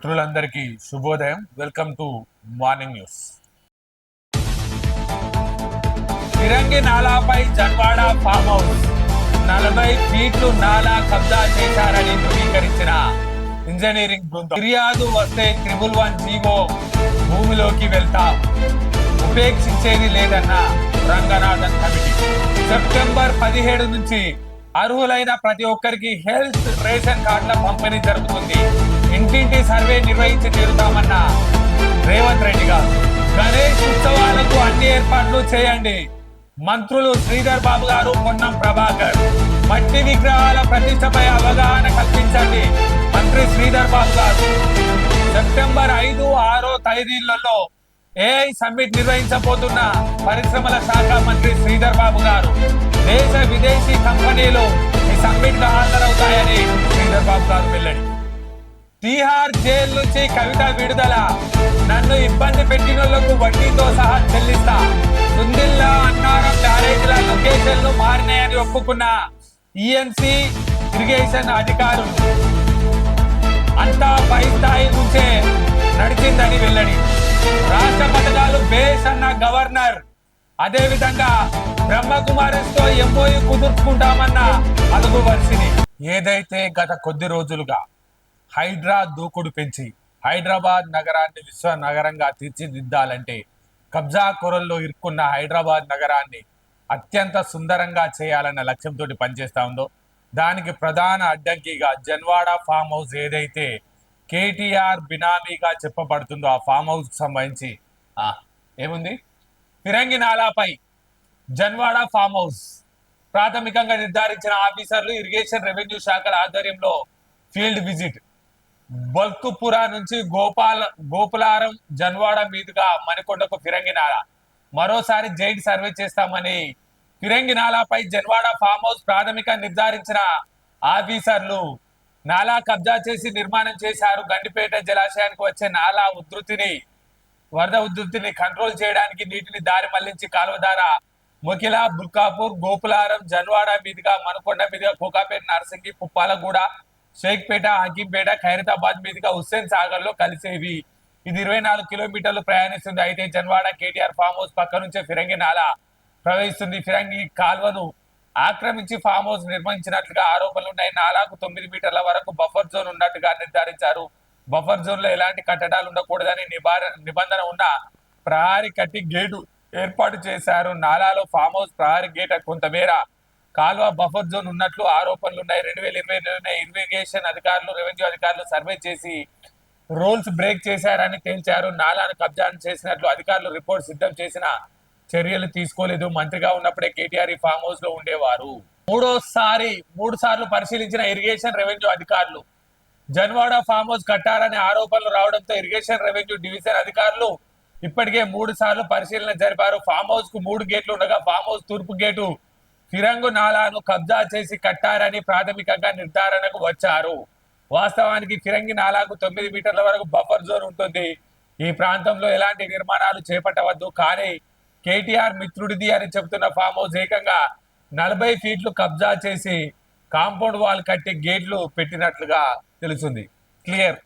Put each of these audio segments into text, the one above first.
మిత్రులందరికీ శుభోదయం. Welcome to morning news. Firangi నాలాపై జన్వాడ ఫామ్ హౌస్ 40 ఫీట్లు నాలా కబ్జా చేశారని ధృవీకరించిన ఇంజనీరింగ్ బృందం. ఫిర్యాదు వస్తే 111 జీవో భూమిలోకి వెళ్తా, ఉపేక్షించేది లేదన్న రంగనాథన్ కమిటీ. సెప్టెంబర్ 17 నుంచి అర్హులైన ప్రతి ఒక్కరికి హెల్త్ రేషన్ కార్డుల పంపిణీ జరుగుతుంది. ఇంటింటి సర్వే నిర్వహించి తీరుతామన్న రేవంత్ రెడ్డి గారు. గణేష్ ఉత్సవాలకు అన్ని ఏర్పాట్లు చేయండి. మంత్రులు శ్రీధర్ బాబు గారు, పొన్నం ప్రభాకర్. మట్టి విగ్రహాల ప్రతిష్టపై అవగాహన కల్పించండి. మంత్రి శ్రీధర్ బాబు గారు. సెప్టెంబర్ 5, 6 తేదీలలో ఏఐ సమ్మిట్ నిర్వహించబోతున్న పరిశ్రమల శాఖ మంత్రి శ్రీధర్ బాబు గారు. దేశ విదేశీ కంపెనీలు ఈ సమ్మిట్ గా హాజరవుతాయని శ్రీధర్ బాబు గారు వెల్లడి. తీహార్ జైలు నుంచి కవిత విడుదల. నన్ను ఇబ్బంది పెట్టినోళ్లకు వడ్డీతో సహా చెల్లిస్తా. సుందిల్లా అన్నారం బ్యారేజ్ల లొకేషన్లు మారినాయని ఒప్పుకున్న ఈఎన్సీ ఇరిగేషన్ అధికారులు. అంతా పై స్థాయి నుంచే నడిచిందని వెల్లడి. రాష్ట్ర పథకాలు బేస్ అన్న గవర్నర్. అదే విధంగా బ్రహ్మకుమారిస్తో ఎంఓయూ కుదుర్చుకుంటామన్న అదుపు వర్షిని. ఏదైతే గత కొద్ది రోజులుగా హైడ్రా దూకుడు పెంచి హైదరాబాద్ నగరాన్ని విశ్వ నగరంగా తీర్చిదిద్దాలంటే కబ్జా కొరల్లో ఇరుక్కున్న హైదరాబాద్ నగరాన్ని అత్యంత సుందరంగా చేయాలన్న లక్ష్యంతో పనిచేస్తా ఉందో దానికి ప్రధాన అడ్డంకిగా జన్వాడ ఫామ్ హౌస్ ఏదైతే కేటీఆర్ బినామీగా చెప్పబడుతుందో ఆ ఫామ్ హౌస్ కు సంబంధించి ఏముంది, ఫిరంగి నాలాపై జన్వాడ ఫామ్ హౌస్ ప్రాథమికంగా నిర్ధారించిన ఆఫీసర్లు ఇరిగేషన్ రెవెన్యూ శాఖల ఆధ్వర్యంలో ఫీల్డ్ విజిట్. బల్కుపురా నుంచి గోపులారం జన్వాడ మీదుగా మణికొండకు ఫిరంగి నాలా. మరోసారి జైంట్ సర్వే చేస్తామని ఫిరంగి నాలాపై జన్వాడ ఫామ్ హౌస్ ప్రాథమిక నిర్ధారించిన ఆఫీసర్లు నాలా కబ్జా చేసి నిర్మాణం చేశారు. గండిపేట జలాశయానికి వచ్చే నాలా వరద ఉధృతిని కంట్రోల్ చేయడానికి నీటిని దారి మళ్లించి కాలువ ద్వారా మొకిలా, బుల్కాపూర్, గోపులారం, జన్వాడ మీదుగా మణికొండ మీదుగా కోకాపేట, నర్సింగి, పుప్పాలగూడ, షేక్పేట, హకీంపేట, ఖైరతాబాద్ మీదుగా హుస్సేన్ సాగర్ లో కలిసేవి. ఇది 24 కిలోమీటర్లు ప్రయాణిస్తుంది. అయితే జన్వాడ కేటీఆర్ ఫామ్ హౌస్ పక్క నుంచే ఫిరంగి నాలా ప్రవహిస్తుంది. ఫిరంగి కాల్వను ఆక్రమించి ఫామ్ హౌస్ నిర్మించినట్లుగా ఆరోపణలు ఉన్నాయి. నాలాకు 9 మీటర్ల వరకు బఫర్ జోన్ ఉన్నట్టుగా నిర్ధారించారు. బఫర్ జోన్ లో ఎలాంటి కట్టడాలు ఉండకూడదని నిబంధన ఉన్న ప్రహారీ కట్టి గేటు ఏర్పాటు చేశారు. నాలాలో ఫామ్ హౌస్ ప్రహారీ గేట్ కొంతమేర కాల్వ బఫర్ జోన్ ఉన్నట్లు ఆరోపణలు ఉన్నాయి. 2020 ఇరిగేషన్ అధికారులు, రెవెన్యూ అధికారులు సర్వే చేసి రూల్స్ బ్రేక్ చేశారని తేల్చారు. నాలాను కబ్జా చేసినట్లు అధికారులు రిపోర్ట్ సిద్ధం చేసిన చర్యలు తీసుకోలేదు. మంత్రిగా ఉన్నప్పుడే కేటీఆర్ ఈ ఫామ్ హౌస్ లో ఉండేవారు. మూడు సార్లు పరిశీలించిన ఇరిగేషన్ రెవెన్యూ అధికారులు జన్వాడ ఫామ్ హౌస్ కట్టారనే ఆరోపణలు రావడంతో ఇరిగేషన్ రెవెన్యూ డివిజన్ అధికారులు ఇప్పటికే 3 సార్లు పరిశీలన జరిపారు. ఫామ్ హౌస్ కు 3 గేట్లు ఉండగా ఫామ్ హౌస్ తూర్పు గేటు ఫిరంగు నాలాను కబ్జా చేసి కట్టారని ప్రాథమికంగా నిర్ధారణకు వచ్చారు. వాస్తవానికి ఫిరంగి నాలాకు 9 మీటర్ల వరకు బఫర్ జోన్ ఉంటుంది. ఈ ప్రాంతంలో ఎలాంటి నిర్మాణాలు చేపట్టవద్దు. కానీ కేటీఆర్ మిత్రుడిది అని చెబుతున్న ఫామ్ హౌస్ ఏకంగా 40 ఫీట్లు కబ్జా చేసి కాంపౌండ్ వాల్ కట్టి గేట్లు పెట్టినట్లుగా తెలుస్తుంది. క్లియర్.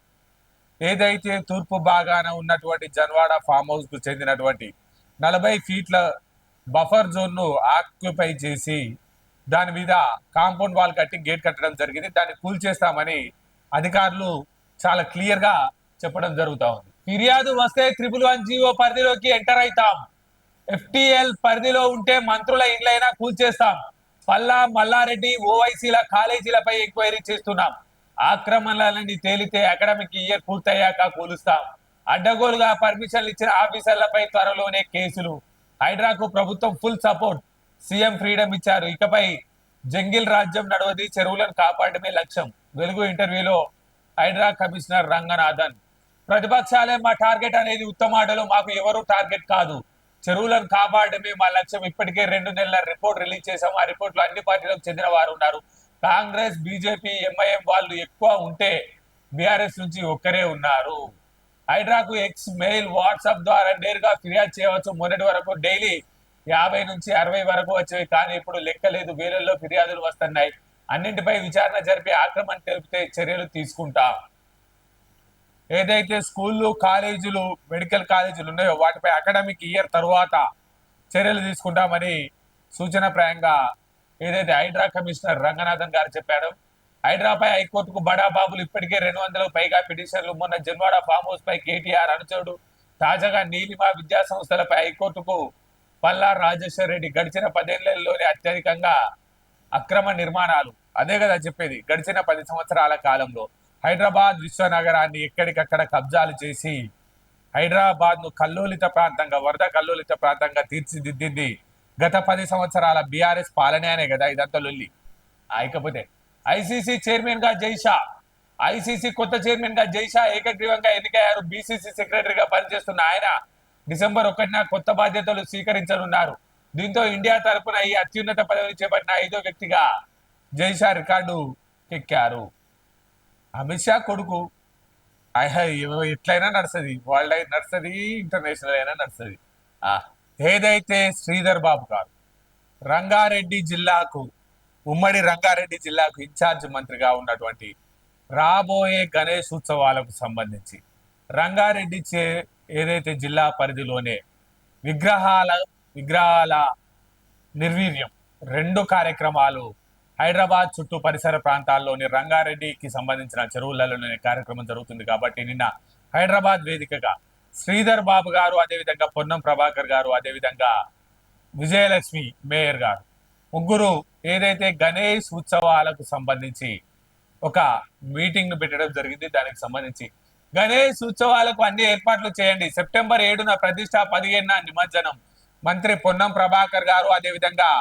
ఏదైతే తూర్పు భాగాన ఉన్నటువంటి జన్వాడ ఫామ్ హౌస్ కు చెందినటువంటి 40 ఫీట్ల బఫర్ జోన్ ను ఆక్యుపై చేసి దాని మీద కాంపౌండ్ వాల్ కట్టి గేట్ కట్టడం జరిగింది. దాన్ని కూల్చేస్తామని అధికారులు చాలా క్లియర్ గా చెప్పడం జరుగుతా ఉంది. ఫిర్యాదు వస్తే 111 జీవో పరిధిలోకి ఎంటర్ అవుతాం. ఎఫ్టిఎల్ పరిధిలో ఉంటే మంత్రుల ఇండ్లైనా కూల్చేస్తాం. పల్లా మల్లారెడ్డి, ఓవైసీల కాలేజీలపై ఎంక్వైరీ చేస్తున్నాం. ఆక్రమణలని తేలితే అకాడమిక్ ఇయర్ పూర్తయ్యాక కూలుస్తాం. అడ్డగోలుగా పర్మిషన్లు ఇచ్చిన ఆఫీసర్లపై త్వరలోనే కేసులు. హైడ్రాకు ప్రభుత్వం ఫుల్ సపోర్ట్. సీఎం ఫ్రీడమ్ ఇచ్చారు. ఇకపై జంగిల్ రాజ్యం నడవది, చెరువులను కాపాడమే లక్ష్యం. వెలుగు ఇంటర్వ్యూలో హైడ్రా కమిషనర్ రంగనాథన్. ప్రతిపక్షాలే మా టార్గెట్ అనేది ఉత్తమాటలు, మాకు ఎవరు టార్గెట్ కాదు. చెరువులను కాపాడమే మా లక్ష్యం. ఇప్పటికే 2 నెలల రిపోర్ట్ రిలీజ్ చేశాం. ఆ రిపోర్ట్ లో అన్ని పార్టీలకు చెందిన వారు ఉన్నారు. కాంగ్రెస్, బీజేపీ, ఎంఐఎం వాళ్ళు ఎక్కువ ఉంటే బీఆర్ఎస్ నుంచి ఒక్కరే ఉన్నారు. హైడ్రాకు ఎక్స్, మెయిల్, వాట్సాప్ ద్వారా నేరుగా ఫిర్యాదు చేయవచ్చు. మొన్నటి వరకు డైలీ 50 నుంచి 60 వరకు వచ్చేవి. కానీ ఇప్పుడు లెక్కలేదు, వేలల్లో ఫిర్యాదులు వస్తున్నాయి. అన్నింటిపై విచారణ జరిపి ఆక్రమణ తెలిపితే చర్యలు తీసుకుంటాం. ఏదైతే స్కూళ్ళు కాలేజీలు మెడికల్ కాలేజీలు ఉన్నాయో వాటిపై అకాడమిక్ ఇయర్ తరువాత చర్యలు తీసుకుంటామని సూచనప్రాయంగా ఏదైతే హైడ్రా కమిషనర్ రంగనాథన్ గారు చెప్పారు. హైడ్రాపై హైకోర్టుకు బడా బాబులు ఇప్పటికే 200కు పైగా పిటిషన్లు. మొన్న జన్వాడ ఫామ్ హౌస్ పై కేటీఆర్ అనుచరుడు, తాజాగా నీలిమా విద్యా సంస్థలపై హైకోర్టుకు పల్లా రాజేశ్వర్ రెడ్డి. గడిచిన 10 ఏళ్లలోనే అత్యధికంగా అక్రమ నిర్మాణాలు. అదే కదా చెప్పేది, గడిచిన 10 సంవత్సరాల కాలంలో హైదరాబాద్ విశ్వనగరాన్ని ఎక్కడికక్కడ కబ్జాలు చేసి హైదరాబాద్ ను కల్లోలిత ప్రాంతంగా, వరద కల్లోలిత ప్రాంతంగా తీర్చిదిద్దింది గత 10 సంవత్సరాల బీఆర్ఎస్ పాలనే అనే కదా ఇదంతా లొల్లి. అయికపోతే ఐసీసీ చైర్మన్ గా జైషా, ఐసీసీ కొత్త చైర్మన్ గా జైషా ఏకగ్రీవంగా ఎన్నికయ్యారు. బీసీసీ సెక్రటరీగా పనిచేస్తున్న ఆయన డిసెంబర్ 1న కొత్త బాధ్యతలు స్వీకరించనున్నారు. దీంతో ఇండియా తరపున ఈ అత్యున్నత పదవిని చేపట్టిన 5వ వ్యక్తిగా జైషా రికార్డు ఎక్కారు. అమిత్ షా కొడుకు ఎట్లయినా నడుస్తుంది, వరల్డ్ అయినా నడుస్తుంది, ఇంటర్నేషనల్ అయినా నడుస్తుంది. ఏదైతే శ్రీధర్ బాబు గారు రంగారెడ్డి జిల్లాకు, ఉమ్మడి రంగారెడ్డి జిల్లాకు ఇన్ఛార్జ్ మంత్రిగా ఉన్నటువంటి రాబోయే గణేష్ ఉత్సవాలకు సంబంధించి రంగారెడ్డి ఏదైతే జిల్లా పరిధిలోనే విగ్రహాల నిర్వీర్యం 2 కార్యక్రమాలు హైదరాబాద్ చుట్టూ పరిసర ప్రాంతాల్లోని రంగారెడ్డికి సంబంధించిన చెరువులలోనే కార్యక్రమం జరుగుతుంది. కాబట్టి నిన్న హైదరాబాద్ వేదికగా శ్రీధర్ బాబు గారు, అదేవిధంగా పొన్నం ప్రభాకర్ గారు, అదేవిధంగా విజయలక్ష్మి మేయర్ గారు ముగ్గురు ఏదైతే గణేష్ ఉత్సవాలకు సంబంధించి ఒక మీటింగ్ ను పెట్టడం జరిగింది. దానికి సంబంధించి గణేష్ ఉత్సవాలకు అన్ని ఏర్పాట్లు చేయండి, సెప్టెంబర్ 7న ప్రతిష్ట, 15న నిమజ్జనం. మంత్రి పొన్నం ప్రభాకర్ గారు, అదేవిధంగా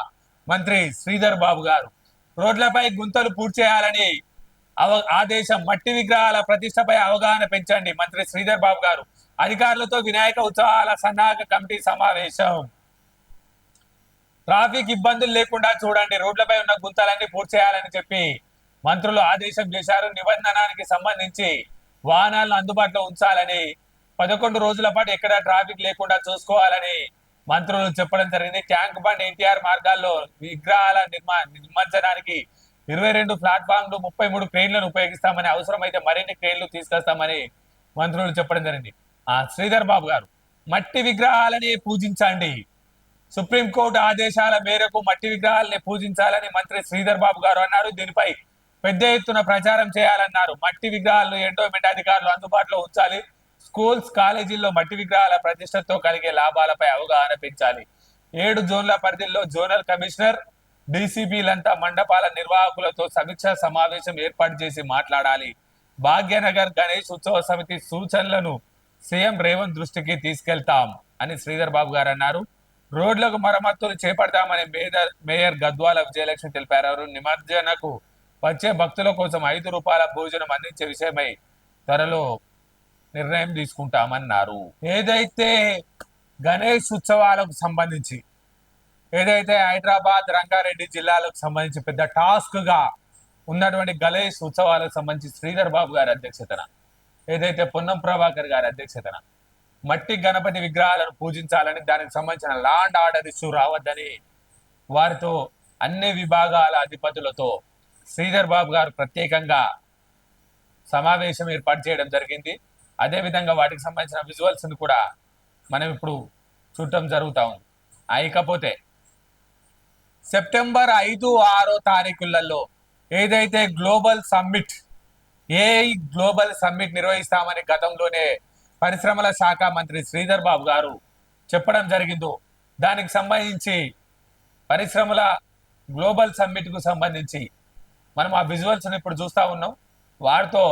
మంత్రి శ్రీధర్ బాబు గారు రోడ్లపై గుంతలు పూర్తి చేయాలని ఆదేశం. మట్టి విగ్రహాల ప్రతిష్టపై అవగాహన పెంచండి. మంత్రి శ్రీధర్ బాబు గారు అధికారులతో వినాయక ఉత్సవాల సన్నాహక కమిటీ సమావేశం. ట్రాఫిక్ ఇబ్బందులు లేకుండా చూడండి, రోడ్లపై ఉన్న గుంతలన్నీ పూర్తి చేయాలని చెప్పి మంత్రులు ఆదేశం చేశారు. నిబంధనానికి సంబంధించి వాహనాలను అందుబాటులో ఉంచాలని, 11 రోజుల పాటు ఎక్కడ ట్రాఫిక్ లేకుండా చూసుకోవాలని మంత్రులు చెప్పడం జరిగింది. ట్యాంక్ బండ్, ఎన్టీఆర్ మార్గాల్లో విగ్రహాల నిమజ్జనానికి 22 ప్లాట్ఫామ్లు, 33 క్రెయిన్లను ఉపయోగిస్తామని, అవసరమైతే మరిన్ని క్రెయిన్లు తీసుకొస్తామని మంత్రులు చెప్పడం జరిగింది. శ్రీధర్ బాబు గారు మట్టి విగ్రహాలని పూజించండి, సుప్రీంకోర్టు ఆదేశాల మేరకు మట్టి విగ్రహాలని పూజించాలని మంత్రి శ్రీధర్ బాబు గారు అన్నారు. దీనిపై పెద్ద ఎత్తున ప్రచారం చేయాలన్నారు. మట్టి విగ్రహాలను ఎండోమెంట్ అధికారులు అందుబాటులో ఉంచాలి. స్కూల్స్, కాలేజీల్లో మట్టి విగ్రహాల ప్రతిష్టతో కలిగే లాభాలపై అవగాహన పెంచాలి. 7 జోన్ల పరిధిలో జోనల్ కమిషనర్, డీసీబీలంతా మండపాల నిర్వాహకులతో సమీక్షా సమావేశం ఏర్పాటు చేసి మాట్లాడాలి. భాగ్యనగర్ గణేష్ ఉత్సవ సమితి సూచనలను సీఎం రేవంత్ దృష్టికి తీసుకెళ్తాం అని శ్రీధర్ బాబు గారు అన్నారు. రోడ్లకు మరమ్మతులు చేపడతామని మేయర్ గద్వాల విజయలక్ష్మి తెలిపారు. నిమజ్జనకు వచ్చే భక్తుల కోసం ₹5 భోజనం అందించే విషయమై త్వరలో నిర్ణయం తీసుకుంటామన్నారు. ఏదైతే గణేష్ ఉత్సవాలకు సంబంధించి ఏదైతే హైదరాబాద్, రంగారెడ్డి జిల్లాలకు సంబంధించి పెద్ద టాస్క్ గా ఉన్నటువంటి గణేష్ ఉత్సవాలకు సంబంధించి శ్రీధర్ బాబు గారి అధ్యక్షతన, ఏదైతే పొన్నం ప్రభాకర్ గారి అధ్యక్షతన మట్టి గణపతి విగ్రహాలను పూజించాలని, దానికి సంబంధించిన లా అండ్ ఆర్డర్ ఇష్యూ రావద్దని వారితో అన్ని విభాగాల అధిపతులతో శ్రీధర్ బాబు గారు ప్రత్యేకంగా సమావేశం ఏర్పాటు చేయడం జరిగింది. అదేవిధంగా వాటికి సంబంధించిన విజువల్స్ ని కూడా మనం ఇప్పుడు చూడటం జరుగుతూ ఉంది. ఇకపోతే సెప్టెంబర్ 5, 6 తారీఖులలో ఏదైతే ఏఐ గ్లోబల్ సమ్మిట్ నిర్వహిస్తామని గతంలోనే పరిశ్రమల శాఖ మంత్రి శ్రీధర్ బాబు గారు చెప్పడం జరిగిందో, దానికి సంబంధించి పరిశ్రమల గ్లోబల్ సమ్మిట్ కు సంబంధించి మనం ఆ విజువల్స్ ఇప్పుడు చూస్తా ఉన్నాం. వారితో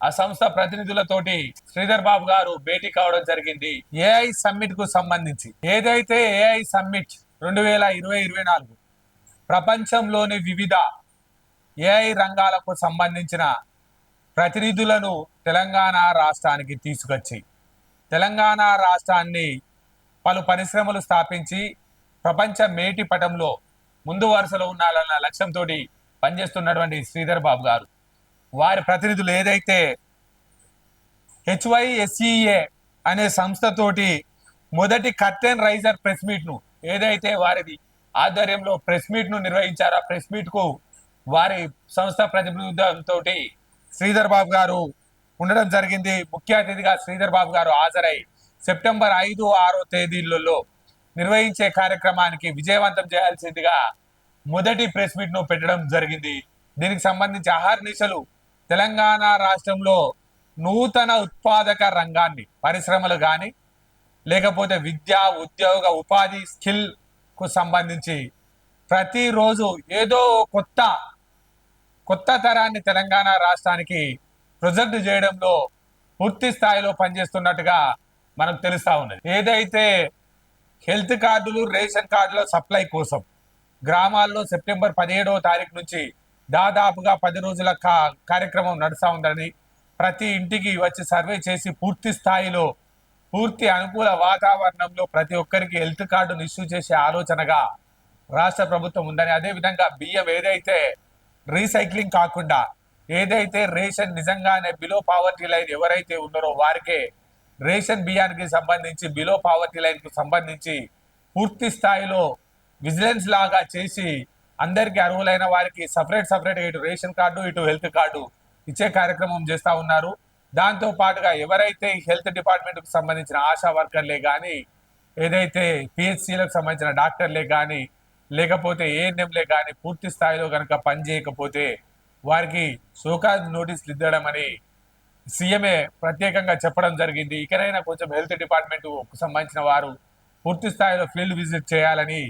ఆ సంస్థ ప్రతినిధులతోటి శ్రీధర్ బాబు గారు భేటీ కావడం జరిగింది. ఏఐ సమ్మిట్ కు సంబంధించి ఏదైతే ఏఐ సమ్మిట్ 2024 ప్రపంచంలోని వివిధ ఏఐ రంగాలకు సంబంధించిన ప్రతినిధులను తెలంగాణ రాష్ట్రానికి తీసుకొచ్చి తెలంగాణ రాష్ట్రాన్ని పలు పరిశ్రమలు స్థాపించి ప్రపంచ మేటి పటంలో ముందు వరుసలో ఉండాలన్న లక్ష్యంతో పనిచేస్తున్నటువంటి శ్రీధర్ బాబు గారు వారి ప్రతినిధులు ఏదైతే HYSEA అనే సంస్థతోటి మొదటి కర్టెన్ రైజర్ ప్రెస్ మీట్ ను ఏదైతే వారిది ఆధ్వర్యంలో ప్రెస్ మీట్ ను నిర్వహించారో, ఆ ప్రెస్ మీట్ కు వారి సంస్థ ప్రతినిధులతో శ్రీధర్ బాబు గారు ఉండడం జరిగింది. ముఖ్య అతిథిగా శ్రీధర్ బాబు గారు హాజరై సెప్టెంబర్ 5, 6 తేదీలలో నిర్వహించే కార్యక్రమానికి విజయవంతం చేయాల్సిందిగా మొదటి ప్రెస్ మీట్ ను పెట్టడం జరిగింది. దీనికి సంబంధించి అహర్నిశలు తెలంగాణ రాష్ట్రంలో నూతన ఉత్పాదక రంగాన్ని, పరిశ్రమలు కానీ లేకపోతే విద్య, ఉద్యోగ, ఉపాధి, స్కిల్ కు సంబంధించి ప్రతిరోజు ఏదో కొత్త తరాన్ని తెలంగాణ రాష్ట్రానికి ప్రొజెక్ట్ చేయడంలో పూర్తి స్థాయిలో పనిచేస్తున్నట్టుగా మనకు తెలుస్తా ఉన్నది. ఏదైతే హెల్త్ కార్డులు, రేషన్ కార్డుల సప్లై కోసం గ్రామాల్లో సెప్టెంబర్ 17వ తారీఖు నుంచి దాదాపుగా 10 రోజుల కార్యక్రమం నడుస్తూ ఉందని, ప్రతి ఇంటికి వచ్చి సర్వే చేసి పూర్తి స్థాయిలో, పూర్తి అనుకూల వాతావరణంలో ప్రతి ఒక్కరికి హెల్త్ కార్డును ఇష్యూ చేసే ఆలోచనగా రాష్ట్ర ప్రభుత్వం ఉందని, అదేవిధంగా బియ్యం ఏదైతే రీసైక్లింగ్ కాకుండా ఏదైతే రేషన్ నిజంగానే బిలో పావర్టీ లైన్ ఎవరైతే ఉన్నారో వారికే రేషన్ బియ్యానికి సంబంధించి, బిలో పావర్టీ లైన్ కు సంబంధించి పూర్తి స్థాయిలో విజిలెన్స్ లాగా చేసి అందరికి అర్హులైన వారికి సపరేట్ ఇటు రేషన్ కార్డు, ఇటు హెల్త్ కార్డు ఇచ్చే కార్యక్రమం చేస్తూ ఉన్నారు. దాంతో పాటుగా ఎవరైతే హెల్త్ డిపార్ట్మెంట్ కు సంబంధించిన ఆశా వర్కర్లే కానీ, ఏదైతే పిహెచ్సిలకు సంబంధించిన డాక్టర్లే కానీ, లేకపోతే ఏఎన్ఎంలే కానీ పూర్తి స్థాయిలో కనుక పనిచేయకపోతే వారికి షోకాజ్ నోటీసులు ఇద్దడం అని సీఎంఏ ప్రత్యేకంగా చెప్పడం జరిగింది. ఇకనైనా కొంచెం హెల్త్ డిపార్ట్మెంట్ సంబంధించిన వారు పూర్తి స్థాయిలో ఫీల్డ్ విజిట్ చేయాలని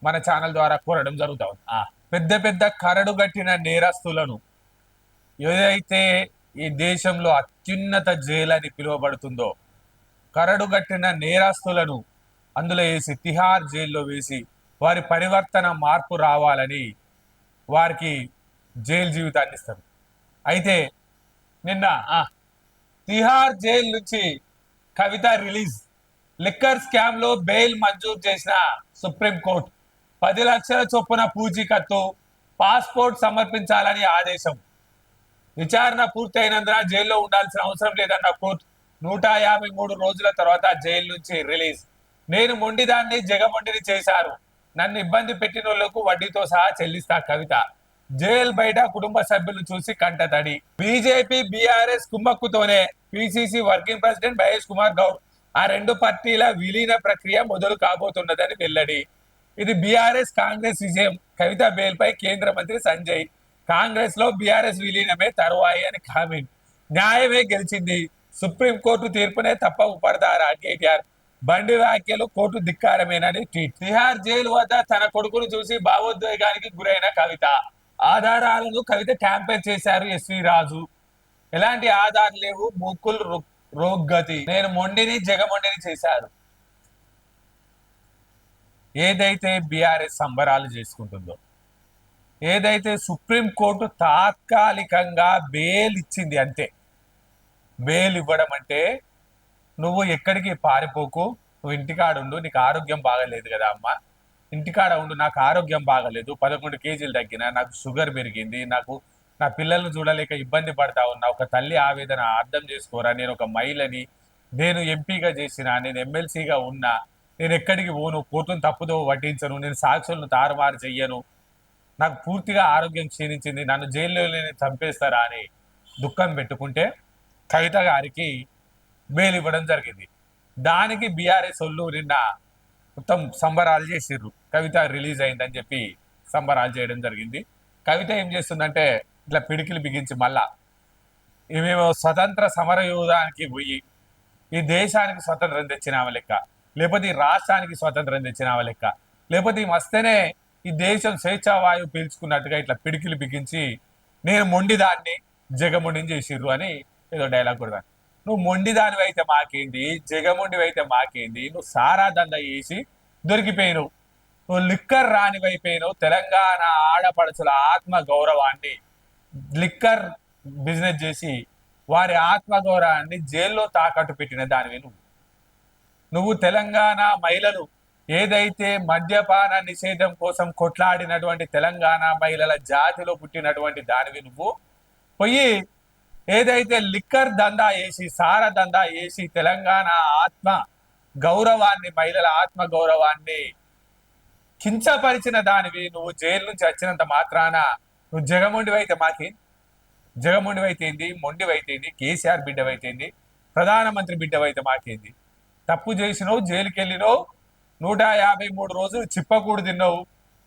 మన ఛానల్ ద్వారా కోరడం జరుగుతూ ఉంది. పెద్ద కరడుగట్టిన నేరస్తులను, ఏదైతే ఈ దేశంలో అత్యున్నత జైలు అని పిలువబడుతుందో, కరడుగట్టిన నేరస్తులను అందులో వేసి తిహార్ జైల్లో వేసి వారి పరివర్తన, మార్పు రావాలని వారికి జైలు జీవితాన్ని ఇస్తారు. అయితే నిన్న తిహార్ జైలు నుంచి కవిత రిలీజ్. లిక్కర్ స్కామ్ లో బెయిల్ మంజూరు చేసిన సుప్రీంకోర్టు 10 లక్షల చొప్పున పూచీకత్తు, పాస్పోర్ట్ సమర్పించాలని ఆదేశం. విచారణ పూర్తయినందున జైల్లో ఉండాల్సిన అవసరం లేదన్న కోర్టు 153 రోజుల తర్వాత జైలు నుంచి రిలీజ్. నేను మొండిదాన్ని, జగమొండిని చేశారు, నన్ను ఇబ్బంది పెట్టిన వాళ్లకు వడ్డీతో సహా చెల్లిస్తా కవిత. జైలు బయట కుటుంబ సభ్యులు చూసి కంటతడి. బీజేపీ బీఆర్ఎస్ కుమ్మక్కుతోనే PCC working president Mahesh Kumar Goud ఆ రెండు పార్టీల విలీన ప్రక్రియ మొదలు కాబోతున్నదని వెల్లడి. ఇది బీఆర్ఎస్ కాంగ్రెస్ విజయం. కవిత బెయిల్ పై కేంద్ర మంత్రి సంజయ్, కాంగ్రెస్ లో బీఆర్ఎస్ విలీనమే తరువాయి అని కామెంట్. న్యాయమే గెలిచింది, సుప్రీంకోర్టు తీర్పునే తప్ప ఉపడతారా కేటీఆర్. బండి వ్యాఖ్యలు కోర్టు ధిక్కారమేనని ట్వీట్. తిహార్ జైలు వద్ద తన కొడుకును చూసి భావోద్వేగానికి గురైన కవిత. ఆధారాలను కవిత ట్యాంపర్ చేశారు ఎస్వి రాజు. ఎలాంటి ఆధారాలు లేవు, ముక్కులు రోగ్గతి, నేను మొండిని, జగమొండిని చేశారు. ఏదైతే బీఆర్ఎస్ సంబరాలు చేసుకుంటుందో, ఏదైతే సుప్రీంకోర్టు తాత్కాలికంగా బెయిల్ ఇచ్చింది, అంతే. బెయిల్ ఇవ్వడం అంటే నువ్వు ఎక్కడికి పారిపోకు, నువ్వు ఇంటికాడ ఉండు, నీకు ఆరోగ్యం బాగలేదు కదా అమ్మ, ఇంటికాడ ఉండు, నాకు ఆరోగ్యం బాగలేదు, 11 కేజీలు తగ్గిన, నాకు షుగర్ పెరిగింది, నాకు నా పిల్లల్ని చూడలేక ఇబ్బంది పడతా ఉన్నా, ఒక తల్లి ఆవేదన అర్థం చేసుకోరా, నేను ఒక మహిళని, నేను ఎంపీగా చేసిన, నేను ఎమ్మెల్సీగా ఉన్నా, నేను ఎక్కడికి పోను, కోర్టును తప్పుదో పట్టించను, నేను సాక్షులను తారుమారు చెయ్యను, నాకు పూర్తిగా ఆరోగ్యం క్షీణించింది, నన్ను జైల్లోనే చంపేస్తారా అని దుఃఖం పెట్టుకుంటే కవిత గారికి బెయిల్ ఇవ్వడం జరిగింది. దానికి బీఆర్ఎస్ వాళ్ళు నిన్న మొత్తం సంబరాలు చేసిర్రు. కవిత రిలీజ్ అయిందని చెప్పి సంబరాలు చేయడం జరిగింది. కవిత ఏం చేస్తుందంటే ఇట్లా పిడికిలు బిగించి మళ్ళా ఏమేమో స్వతంత్ర సమరయోధానికి పోయి ఈ దేశానికి స్వతంత్రం తెచ్చినామ లెక్క, లేకపోతే ఈ రాష్ట్రానికి స్వతంత్రం తెచ్చినామ లెక్క, లేకపోతే ఈ మస్తేనే ఈ దేశం స్వేచ్ఛావాయువు పీల్చుకున్నట్టుగా ఇట్లా పిడికిలు బిగించి నేను మొండిదాన్ని, జగమొండిని చేసిర్రు అని ఏదో డైలాగ్ కూడా. నువ్వు మొండిదానివి అయితే మాకేంది, జగమొండివి అయితే మాకేంది, నువ్వు సారా దంద చేసి దొరికిపోయినావు, నువ్వు లిక్కర్ రానివైపోయినావు. తెలంగాణ ఆడపడుచుల ఆత్మ గౌరవాన్ని లిక్కర్ బిజినెస్ చేసి వారి ఆత్మ గౌరవాన్ని జైల్లో తాకట్టు పెట్టిన దానివి నువ్వు. తెలంగాణ మహిళలు ఏదైతే మద్యపాన నిషేధం కోసం కొట్లాడినటువంటి తెలంగాణ మహిళల జాతిలో పుట్టినటువంటి దానివి నువ్వు పోయి ఏదైతే లిక్కర్ దందా వేసి, సార దందా వేసి తెలంగాణ ఆత్మ గౌరవాన్ని, మహిళల ఆత్మ గౌరవాన్ని కించపరిచిన దానివి నువ్వు. జైలు నుంచి వచ్చినంత మాత్రాన నువ్వు జగమొండివి అయితే మాకి జగమొండివైతేంది, మొండివైతేంది, కేసీఆర్ బిడ్డవైతేంది, ప్రధానమంత్రి బిడ్డవైతే మాకేంది? తప్పు చేసినావు, జైలుకి వెళ్ళినావు, 153 రోజులు చిప్పకూడు తిన్నావు,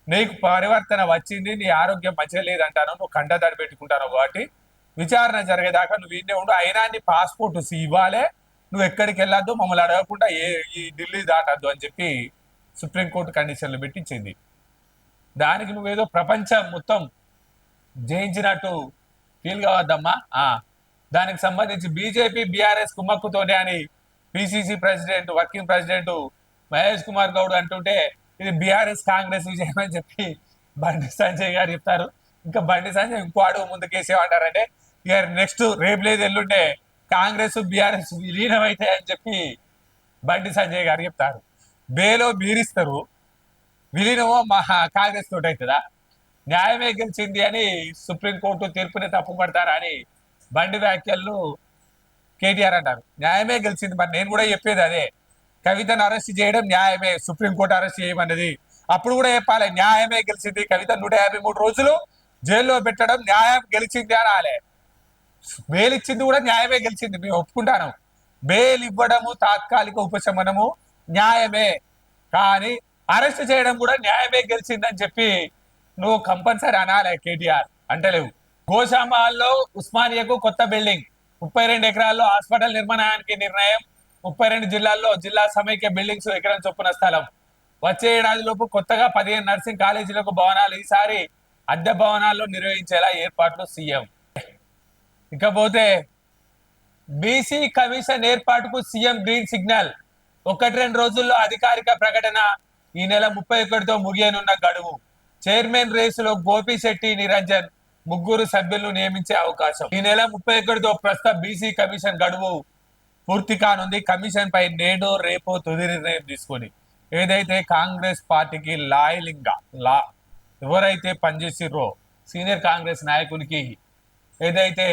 నీకు పరివర్తన వచ్చింది, నీ ఆరోగ్యం మంచిగా లేదంటాను, నువ్వు కండదాడి పెట్టుకుంటాను కాబట్టి విచారణ జరిగేదాకా నువ్వు ఇన్నే ఉండు. అయినా నీ పాస్పోర్ట్ ఇవ్వాలే, నువ్వు ఎక్కడికి వెళ్ళొద్దు, మమ్మల్ని అడగకుండా ఈ ఢిల్లీ దాటద్దు అని చెప్పి సుప్రీంకోర్టు కండిషన్లు పెట్టించింది. దానికి నువ్వేదో ప్రపంచం మొత్తం జయించినట్టు ఫీల్ కావద్దమ్మా. దానికి సంబంధించి బీజేపీ బీఆర్ఎస్ కుమ్మక్కుతోనే అని PCC president, working president Mahesh Kumar Goud అంటుంటే ఇది బీఆర్ఎస్ కాంగ్రెస్ విజయం అని చెప్పి బండి సంజయ్ గారు చెప్తారు. ఇంకా బండి సంజయ్ ఇంకో అడుగు ముందుకేసేమంటారంటే ఇక నెక్స్ట్ రేపు లేదు ఎల్లుండే కాంగ్రెస్ బీఆర్ఎస్ విలీనం అయితే అని చెప్పి బండి సంజయ్ గారు చెప్తారు. బేలో బీరిస్తారు, విలీనమో కాంగ్రెస్ తోటి అవుతుందా? న్యాయమే గెలిచింది అని సుప్రీంకోర్టు తీర్పుని తప్పుపడతారా అని బండి వ్యాఖ్యలు కేటీఆర్ అంటారు. న్యాయమే గెలిచింది, మరి నేను కూడా చెప్పేది అదే. కవితను అరెస్ట్ చేయడం న్యాయమే, సుప్రీంకోర్టు అరెస్ట్ చేయమన్నది. అప్పుడు కూడా చెప్పాలి న్యాయమే గెలిచింది, కవిత 153 రోజులు జైల్లో పెట్టడం న్యాయం గెలిచింది అనాలే. బెయిల్ ఇచ్చింది కూడా న్యాయమే గెలిచింది, మేము ఒప్పుకుంటాను. బెయిల్ ఇవ్వడము, తాత్కాలిక ఉపశమనము న్యాయమే, కానీ అరెస్ట్ చేయడం కూడా న్యాయమే గెలిచిందని చెప్పి నువ్వు కంపల్సరీ అనాలే. కేటీఆర్ అంటలేవు. గోషామాల్లో ఉస్మానియాకు కొత్త బిల్డింగ్, 32 ఎకరాల్లో హాస్పిటల్ నిర్మాణానికి నిర్ణయం. 32 జిల్లాల్లో జిల్లా సమైక్య బిల్డింగ్స్ ఎకరం చొప్పున స్థలం. వచ్చే ఏడాదిలోపు కొత్తగా 15 నర్సింగ్ కాలేజీలకు భవనాలు, ఈసారి అద్దె భవనాల్లో నిర్వహించేలా ఏర్పాట్లు సీఎం. ఇకపోతే బీసీ కమిషన్ ఏర్పాటుకు సీఎం గ్రీన్ సిగ్నల్. 1-2 రోజుల్లో అధికారిక ప్రకటన. ఈ నెల 31తో ముగియనున్న గడువు. చైర్మన్ రేసులో గోపిశెట్టి, నిరంజన్ ముగ్గురు సభ్యులను నియమించే అవకాశం. ఈ నెల 31తో ప్రస్తుత బీసీ కమిషన్ గడువు పూర్తి కానుంది. కమిషన్ పై నేడో రేపో తుది నిర్ణయం తీసుకొని ఏదైతే కాంగ్రెస్ పార్టీకి లాయలింగా ఎవరైతే పనిచేసిర్రో సీనియర్ కాంగ్రెస్ నాయకునికి ఏదైతే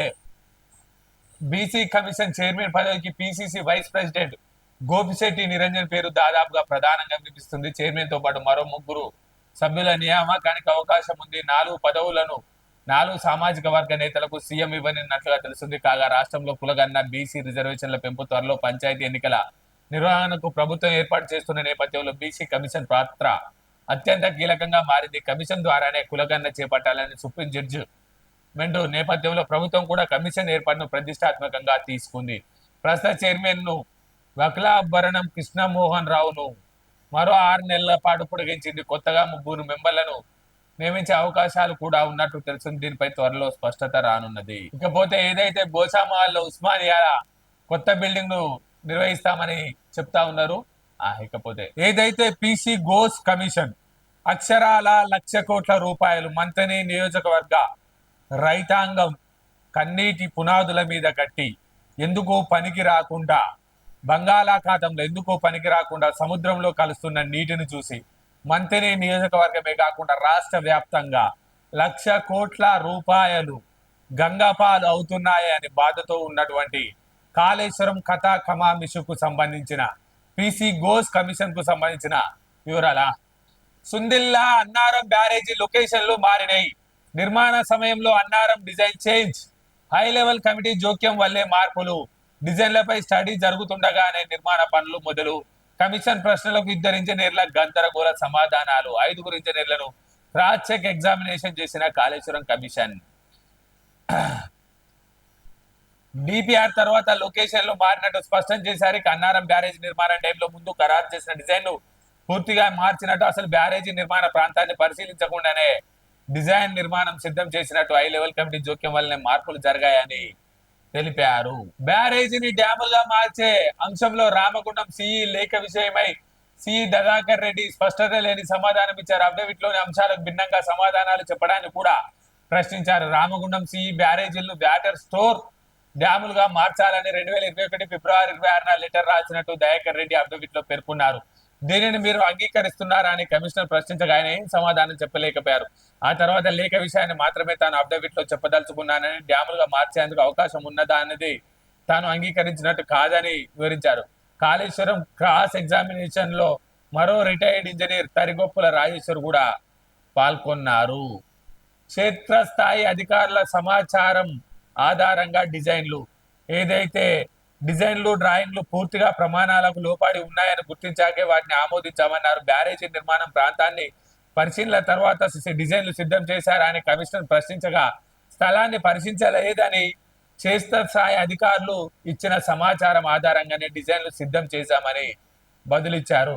బీసీ కమిషన్ చైర్మన్ పదవికి PCC vice president Gopisetti Niranjan పేరు దాదాపుగా ప్రధానంగా వినిపిస్తుంది. చైర్మన్ తో పాటు మరో ముగ్గురు సభ్యుల నియామకానికి అవకాశం ఉంది. 4 పదవులను 4 సామాజిక వర్గ నేతలకు సీఎం ఇవ్వనున్నట్లుగా తెలుస్తుంది. కాగా రాష్ట్రంలో కులగన్న బీసీ రిజర్వేషన్ల పెంపు త్వరలో పంచాయతీ ఎన్నికల నిర్వహణకు ప్రభుత్వం ఏర్పాటు చేస్తున్న నేపథ్యంలో బీసీ కమిషన్ పాత్ర అత్యంత కీలకంగా మారింది. కమిషన్ ద్వారానే కులగన్న చేపట్టాలని సుప్రీం జడ్జిమెంట్ నేపథ్యంలో ప్రభుత్వం కూడా కమిషన్ ఏర్పాటును ప్రతిష్టాత్మకంగా తీసుకుంది. ప్రస్తుత చైర్మన్ ను వక్లాభరణం కృష్ణమోహన్ రావును మరో 6 నెలల పాటు పొడిగించింది. కొత్తగా 3 మెంబర్లను నియమించే అవకాశాలు కూడా ఉన్నట్టు తెలుస్తుంది. దీనిపై త్వరలో స్పష్టత రానున్నది. ఇకపోతే ఏదైతే గోషామాల్లో ఉస్మానియా కొత్త బిల్డింగ్ ను నిర్వహిస్తామని చెప్తా ఉన్నారు. ఇకపోతే ఏదైతే పీసీ గోస్ కమిషన్ అక్షరాల 1,00,000 కోట్ల రూపాయలు మంతని నియోజకవర్గ రైతాంగం కన్నీటి పునాదుల మీద కట్టి ఎందుకు పనికి రాకుండా, బంగాళాఖాతంలో ఎందుకు పనికి రాకుండా సముద్రంలో కలుస్తున్న నీటిని చూసి మంతని నియోజకవర్గమే కాకుండా రాష్ట్ర వ్యాప్తంగా 1,00,000 కోట్ల రూపాయలు గంగాపాలు అవుతున్నాయి అని బాధతో ఉన్నటువంటి కాళేశ్వరం కథా కమామిషుకు సంబంధించిన పీసీ గోస్ కమిషన్ కు సంబంధించిన వివరాల. సుందిల్లా అన్నారం బ్యారేజీ లొకేషన్లు మారినాయి. నిర్మాణ సమయంలో Annaram design change, high level committee జోక్యం వల్లే మార్పులు. డిజైన్లపై స్టడీ జరుగుతుండగానే నిర్మాణ పనులు మొదలు. కమిషన్ ప్రశ్నలకు 2 ఇంజనీర్ల గందరగోళ సమాధానాలు. 5 ఇంజనీర్లను క్రాస్ చెక్ ఎగ్జామినేషన్ చేసిన కాళేశ్వరం కమిషన్. డిపిఆర్ తర్వాత లొకేషన్ లో మారినట్టు స్పష్టం చేశారు. అన్నారం బ్యారేజ్ నిర్మాణ టైంలో ముందు ఖరారు చేసిన డిజైన్ ను పూర్తిగా మార్చినట్టు, అసలు బ్యారేజీ నిర్మాణ ప్రాంతాన్ని పరిశీలించకుండానే డిజైన్ నిర్మాణం సిద్ధం చేసినట్టు, హై లెవెల్ కమిటీ జోక్యం వల్లనే మార్పులు జరిగాయని తెలిపారు. బ్యారేజీని డ్యాములుగా మార్చే అంశంలో రామగుండం సిఈ లేఖ విషయమై సిఈ దయాకర్ రెడ్డి స్పష్టత లేని సమాధానం ఇచ్చారు. అఫిడవిట్ లోని అంశాలకు భిన్నంగా సమాధానాలు చెప్పడాన్ని కూడా ప్రశ్నించారు. రామగుండం సిఈ బ్యారేజీలను వాటర్ స్టోర్ డ్యాములుగా మార్చాలని 2021 ఫిబ్రవరి 26న లెటర్ రాసినట్టు దయాకర్ రెడ్డి అఫిడవిట్ లో పేర్కొన్నారు. దీనిని మీరు అంగీకరిస్తున్నారా అని కమిషనర్ ప్రశ్నించగా ఆయన ఏం సమాధానం చెప్పలేకపోయారు. ఆ తర్వాత లేఖ విషయాన్ని మాత్రమే తాను అఫిడవిట్ లో చెప్పదలుచుకున్నానని, డ్యాములుగా మార్చేందుకు అవకాశం ఉన్నదా అన్నది తాను అంగీకరించినట్టు కాదని వివరించారు. కాళేశ్వరం క్రాస్ ఎగ్జామినేషన్ లో మరో రిటైర్డ్ ఇంజనీర్ తరిగొప్పుల రాజేశ్వర్ కూడా పాల్గొన్నారు. క్షేత్రస్థాయి అధికారుల సమాచారం ఆధారంగా డిజైన్లు ఏదైతే డిజైన్లు డ్రాయింగ్లు పూర్తిగా ప్రమాణాలకు లోబడి ఉన్నాయని గుర్తించాకే వాటిని ఆమోదించామన్నారు. బ్యారేజీ నిర్మాణం ప్రాంతాన్ని పరిశీలన తర్వాత డిజైన్లు సిద్ధం చేశారా అని కమిషనర్ ప్రశ్నించగా స్థలాన్ని పరిశీలించలేదని చేస్త స్థాయి అధికారులు ఇచ్చిన సమాచారం ఆధారంగానే డిజైన్లు సిద్ధం చేశామని బదులిచ్చారు.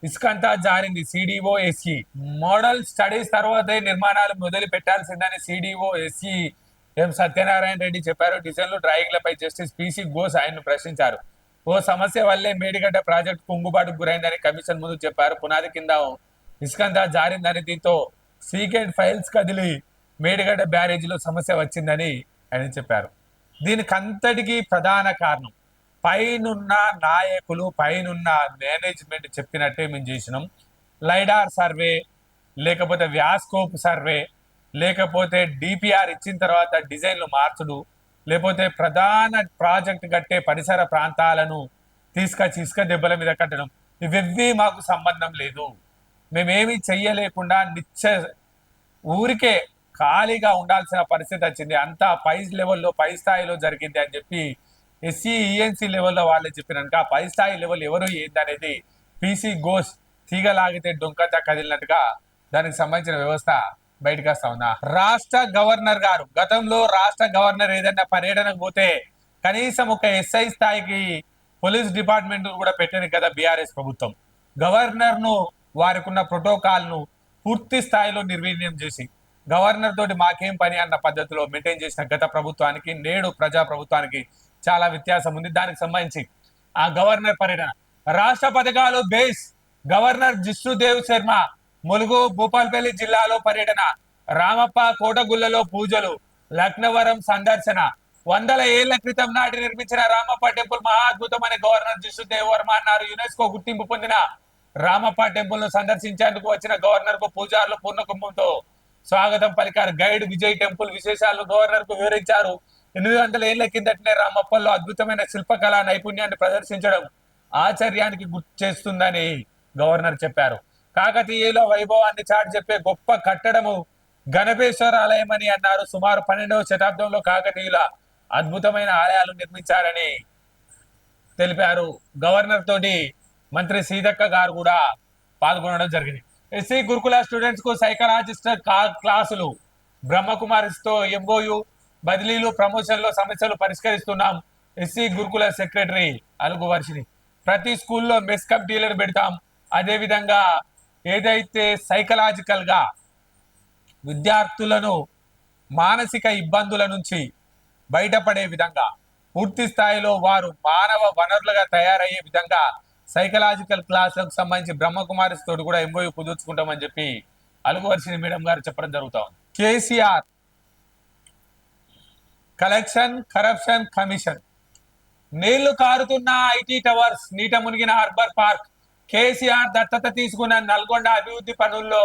ఇసుకంతా జారింది సిడిఓ ఎస్ఈ మోడల్ స్టడీస్ తర్వాతే నిర్మాణాలు మొదలు పెట్టాల్సిందని సిడిఓ ఎస్ఈ ఎం సత్యనారాయణ రెడ్డి చెప్పారు. డిజైన్లు డ్రాయింగ్లపై జస్టిస్ పిసి ఘోష్ ఆయన్ను ప్రశ్నించారు. ఓ సమస్య వల్లే మేడిగడ్డ ప్రాజెక్టు కుంగుబాటుకు గురైందని కమిషన్ ముందు చెప్పారు. పునాది కింద ఇసుకంతా జారిందని, దీంతో సీకెండ్ ఫైల్స్ కదిలి మేడిగడ్డ బ్యారేజీలో సమస్య వచ్చిందని ఆయన చెప్పారు. దీనికంతటికీ ప్రధాన కారణం పైనున్న నాయకులు, పైనున్న మేనేజ్మెంట్ చెప్పినట్టే మేము చేసినాం. లైడార్ సర్వే, లేకపోతే వ్యాస్కోప్ సర్వే, లేకపోతే డిపిఆర్ ఇచ్చిన తర్వాత డిజైన్లు మార్చుడు, లేకపోతే ప్రధాన ప్రాజెక్ట్ కట్టే పరిసర ప్రాంతాలను తీసుకొచ్చి ఇసుక దెబ్బల మీద కట్టడం, ఇవెవ్వి మాకు సంబంధం లేదు. మేమేమి చెయ్యలేకుండా ఊరికే ఖాళీగా ఉండాల్సిన పరిస్థితి వచ్చింది. అంతా పై లెవెల్లో, పై స్థాయిలో జరిగింది అని చెప్పి ఎస్సీ ఈఎన్సీ లెవెల్లో వాళ్ళే చెప్పినాక పై స్థాయి లెవెల్ ఎవరు ఏందనేది పిసి ఘోష్ తీగలాగితే డొంకంత కదిలినట్టుగా దానికి సంబంధించిన వ్యవస్థ బయటకు వస్తా ఉందా. రాష్ట్ర గవర్నర్ గారు గతంలో రాష్ట్ర గవర్నర్ ఏదైనా పర్యటనకు పోతే కనీసం ఒక ఎస్ఐ స్థాయికి పోలీస్ డిపార్ట్మెంట్ కూడా పెట్టింది కదా బీఆర్ఎస్ ప్రభుత్వం. గవర్నర్ ను వారికి ఉన్న ప్రోటోకాల్ ను పూర్తి స్థాయిలో నిర్వీర్యం చేసి గవర్నర్ తోటి మాకేం పని అన్న పద్ధతిలో మెయింటైన్ చేసిన గత ప్రభుత్వానికి నేడు ప్రజా ప్రభుత్వానికి చాలా వ్యత్యాసం ఉంది. దానికి సంబంధించి ఆ గవర్నర్ పర్యటన, రాష్ట్ర పథకాలు బేస్ గవర్నర్ జిష్ణుదేవ్ శర్మ ములుగు భూపాల్పల్లి జిల్లాలో పర్యటన, రామప్ప కోటగుళ్లలో పూజలు, లక్నవరం సందర్శన, 100 ఏళ్ల క్రితం నాటి నిర్మించిన రామప్ప టెంపుల్ మహా అద్భుతమని గవర్నర్ జిష్ణుదేవ్ వర్మ అన్నారు. యునెస్కో గుర్తింపు పొందిన రామప్ప టెంపుల్ ను సందర్శించేందుకు వచ్చిన గవర్నర్ కు పూజారులు పూర్ణ కుంభంతో స్వాగతం పలికారు. గైడ్ విజయ్ టెంపుల్ విశేషాలు గవర్నర్ కు వివరించారు. 800 ఏళ్ల కిందటనే రామప్పల్లో అద్భుతమైన శిల్పకళా నైపుణ్యాన్ని ప్రదర్శించడం ఆశ్చర్యానికి గుర్తు చేస్తుందని గవర్నర్ చెప్పారు. కాకతీయుల వైభవాన్ని చాటి చెప్పే గొప్ప కట్టడము గణపేశ్వర ఆలయం అని అన్నారు. సుమారు 12వ శతాబ్దంలో కాకతీయుల అద్భుతమైన ఆలయాలు నిర్మించారని తెలిపారు. గవర్నర్ తోటి మంత్రి సీతక్క గారు కూడా పాల్గొనడం జరిగింది. ఎస్సీ గురుకుల స్టూడెంట్స్ కు సైకలాజిస్ట్ క్లాసులు, బ్రహ్మకుమారిస్ తో ఎంఓయు, బదిలీలు, ప్రమోషన్లో సమస్యలు పరిష్కరిస్తున్నాం. ఎస్సీ గురుకుల సెక్రటరీ అలుగు వర్షిని, ప్రతి స్కూల్లో మెస్ కమిటీలను పెడతాం. అదేవిధంగా ఏదైతే సైకలాజికల్ గా విద్యార్థులను మానసిక ఇబ్బందుల నుంచి బయటపడే విధంగా పూర్తి స్థాయిలో వారు మానవ వనరులుగా తయారయ్యే విధంగా సైకలాజికల్ క్లాసులకు సంబంధించి బ్రహ్మకుమారిస్ తోటి కూడా ఎంఓయూ కుదుర్చుకుంటామని చెప్పి అలుగు వర్షిని మేడం గారు చెప్పడం జరుగుతా ఉంది. కేసీఆర్ కలెక్షన్ కరప్షన్ కమిషన్, నీళ్లు కారుతున్న ఐటీ టవర్స్, నీట మునిగిన హార్బర్ పార్క్, కేసీఆర్ దత్తత తీసుకున్న నల్గొండ అభివృద్ధి పనుల్లో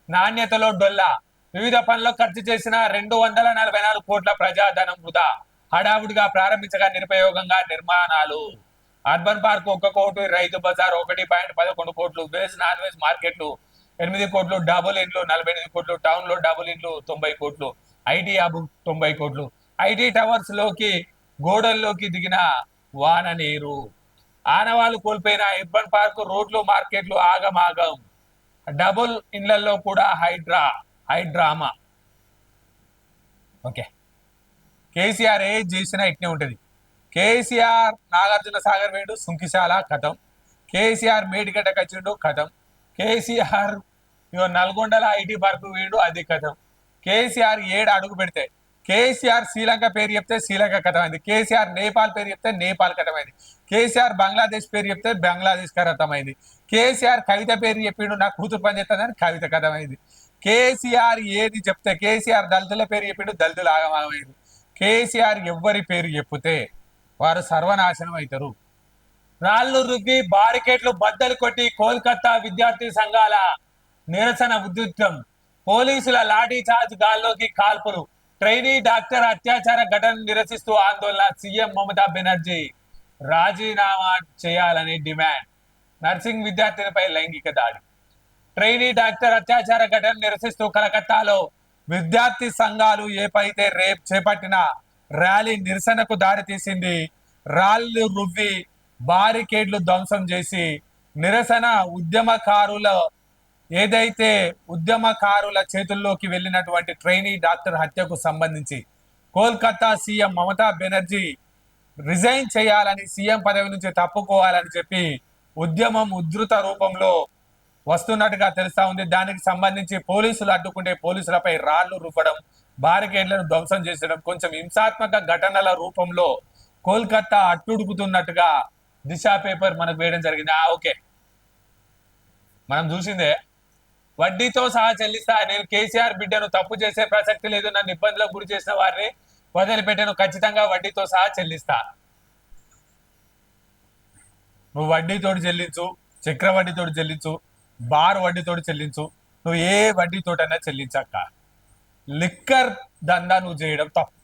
నాణ్యతలో డొల్లా, వివిధ పనులకు ఖర్చు చేసిన 244 కోట్ల ప్రజాధనం వృధా, హడావుడిగా ప్రారంభించగా నిరుపయోగంగా నిర్మాణాలు, అర్బన్ పార్క్ 1 కోటి, రైతు బజార్ 1.11 కోట్లు, వెజ్ నాన్ వెజ్ మార్కెట్లు 8 కోట్లు, డబుల్ ఇండ్లు 48 కోట్లు, టౌన్ లో డబుల్ ఇండ్లు 90 కోట్లు, ఐటీ హబ్ 90 కోట్లు, ఐటీ టవర్స్ లోకి గోడల్లోకి దిగిన వాన నీరు, ఆనవాళ్లు కోల్పోయిన అర్బన్ పార్క్, రోడ్లు మార్కెట్లు ఆగమాగం, డబుల్ ఇండ్లలో కూడా హైడ్రామా. ఓకే, కేసీఆర్ ఏ చేసినా ఇట్నే ఉంటది. కేసీఆర్ నాగార్జున సాగర్ వేడు సుంకిశాల కథం, కేసీఆర్ మేడిగడ్డ కచ్చిండు కథం, కేసీఆర్ నల్గొండల ఐటీ పార్క్ వీడు అది కథం, కేసీఆర్ 7 అడుగు పెడితే కేసీఆర్ శ్రీలంక పేరు చెప్తే శ్రీలంక కథమైంది, కేసీఆర్ నేపాల్ పేరు చెప్తే నేపాల్ కథమైంది, కేసీఆర్ బంగ్లాదేశ్ పేరు చెప్తే బంగ్లాదేశ్ కథమైంది, కేసీఆర్ కవిత పేరు చెప్పిండు నా కూతురు పని చేస్తుందని కవిత కథమైంది, కేసీఆర్ ఏది చెప్తే కేసీఆర్ దళితుల పేరు చెప్పిండు దళితులు ఆగమైంది, కేసీఆర్ ఎవ్వరి పేరు చెప్తే వారు సర్వనాశనం అవుతారు. రాళ్లు రుద్ది బారికేట్లు బద్దలు కొట్టి కోల్కతా విద్యార్థి సంఘాల నిరసన ఉద్రిక్తం, పోలీసుల లాఠీ చార్జ్, గాల్లోకి కాల్పులు, ట్రైనీ డాక్టర్ అత్యాచార ఘటన నిరసిస్తూ ఆందోళన, సీఎం మమతా బెనర్జీ రాజీనామా చేయాలని డిమాండ్, నర్సింగ్ విద్యార్థినిపై లైంగిక దాడి, ట్రైనీ డాక్టర్ అత్యాచార ఘటన నిరసిస్తూ కలకత్తాలో విద్యార్థి సంఘాలు ఏపైతే రేపు చేపట్టిన ర్యాలీ నిరసనకు దారితీసింది. రాళ్లు రువ్వి బారికేడ్లు ధ్వంసం చేసి నిరసన ఉద్యమకారుల చేతుల్లోకి వెళ్ళినటువంటి ట్రైనీ డాక్టర్ హత్యకు సంబంధించి కోల్కతా సీఎం మమతా బెనర్జీ రిజైన్ చేయాలని, సీఎం పదవి నుంచి తప్పుకోవాలని చెప్పి ఉద్యమం ఉధృత రూపంలో వస్తున్నట్టుగా తెలుస్తా ఉంది. దానికి సంబంధించి పోలీసులు అడ్డుకుంటే పోలీసులపై రాళ్లు రువ్వడం, బారికేడ్లను ధ్వంసం చేసడం, కొంచెం హింసాత్మక ఘటనల రూపంలో కోల్కతా అట్టుడుకుతున్నట్టుగా దిశ పేపర్ మనకు వేయడం జరిగింది. ఓకే, మనం చూసిందే. వడ్డీతో సహా చెల్లిస్తా, నేను కేసీఆర్ బిడ్డను తప్పు చేసే ప్రసక్తి లేదు, నన్ను ఇబ్బందులకు గురి చేసిన వారిని వదిలిపెట్టను, ఖచ్చితంగా వడ్డీతో సహా చెల్లిస్తా. నువ్వు వడ్డీతోటి చెల్లించు, చక్రవడ్డీతోటి చెల్లించు, బార్ వడ్డీతోటి చెల్లించు, నువ్వు ఏ వడ్డీతోటైనా చెల్లించక్క. లిక్కర్ దందా నువ్వు చేయడం తప్పు.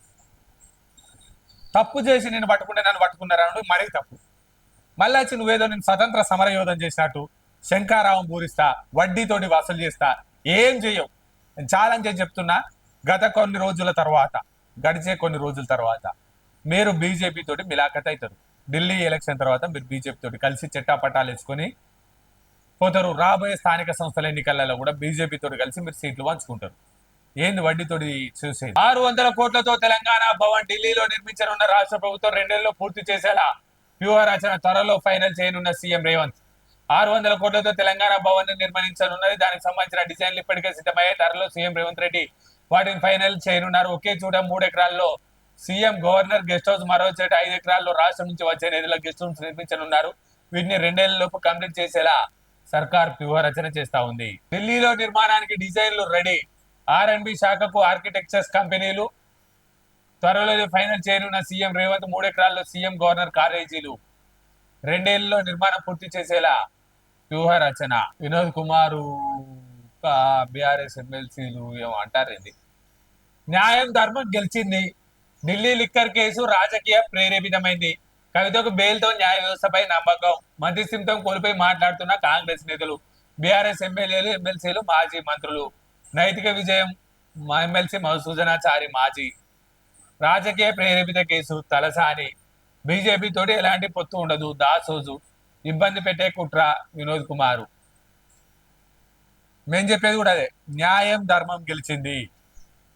తప్పు చేసి నేను పట్టుకుంటే నన్ను పట్టుకున్నారా మరీ తప్పు. మళ్ళీ వచ్చి నువ్వేదో నేను స్వతంత్ర సమరయోధం చేసినట్టు శంకారావం పూరిస్తా, వడ్డీతోటి వసూలు చేస్తా, ఏం చెయ్యవు. నేను ఛాలెంజ్ అని చెప్తున్నా. గడిచే కొన్ని రోజుల తర్వాత మీరు బీజేపీ తోటి మిలాఖత్ అవుతారు. ఢిల్లీ ఎలక్షన్ తర్వాత మీరు బీజేపీ తోటి కలిసి చెట్టాపట్టాలు వేసుకొని పోతారు. రాబోయే స్థానిక సంస్థల ఎన్నికలలో కూడా బీజేపీ తోటి కలిసి మీరు సీట్లు పంచుకుంటారు. ఏంది వడ్డీతోటి చూసేది? 600 కోట్లతో తెలంగాణ భవన్ ఢిల్లీలో నిర్మించనున్న రాష్ట్ర ప్రభుత్వం 2 నెలల్లో పూర్తి చేసేలా వ్యూహ రచన త్వరలో ఫైనల్ చేయనున్న సీఎం రేవంత్. 600 కోట్లతో తెలంగాణ భవన్ నిర్మించనున్నది. దానికి సంబంధించిన డిజైన్లు ఇప్పటికే సిద్ధమయ్యాయి. త్వరలో సీఎం రేవంత్ రెడ్డి వాటిని ఫైనల్ చేయనున్నారు. ఒకే చోట 3 ఎకరాల్లో సీఎం గవర్నర్ గెస్ట్ హౌస్, మరో చోట 5 ఎకరాల్లో రాష్ట్రం నుంచి వచ్చే నిధుల గెస్ట్ హౌస్ నిర్మించనున్నారు. వీటిని 2 నెలలలోపు కంప్లీట్ చేసేలా సర్కార్ వ్యూహ రచన చేస్తా ఉంది. ఢిల్లీలో నిర్మాణానికి డిజైన్లు రెడీ. R&B శాఖకు ఆర్కిటెక్చర్స్ కంపెనీలు త్వరలో ఫైనల్ చేయనున్న సీఎం రేవంత్. 3 ఎకరాల్లో సీఎం గవర్నర్ కాలేజీలు 2 ఏళ్లలో నిర్మాణం పూర్తి చేసేలా వ్యూహ రచన. వినోద్ కుమారు బీఆర్ఎస్ ఎమ్మెల్సీలు ఏమో అంటారేంది? న్యాయం ధర్మం గెలిచింది. ఢిల్లీ లిక్కర్ కేసు రాజకీయ ప్రేరేపితమైంది. కవితకు బెయిల్తో న్యాయ వ్యవస్థపై నమ్మకం. మధ్యస్థిమితం కోల్పోయి మాట్లాడుతున్న కాంగ్రెస్ నేతలు, బీఆర్ఎస్ ఎమ్మెల్యేలు, ఎమ్మెల్సీలు, మాజీ మంత్రులు. నైతిక విజయం ఎమ్మెల్సీ మధుసూదనాచారి మాజీ. రాజకీయ ప్రేరేపిత కేసు తలసాని. బీజేపీ తోటి ఎలాంటి పొత్తు ఉండదు. దాసోజు ఇబ్బంది పెట్టే కుట్ర వినోద్ కుమారు. మేము చెప్పేది కూడా అదే. న్యాయం ధర్మం గెలిచింది.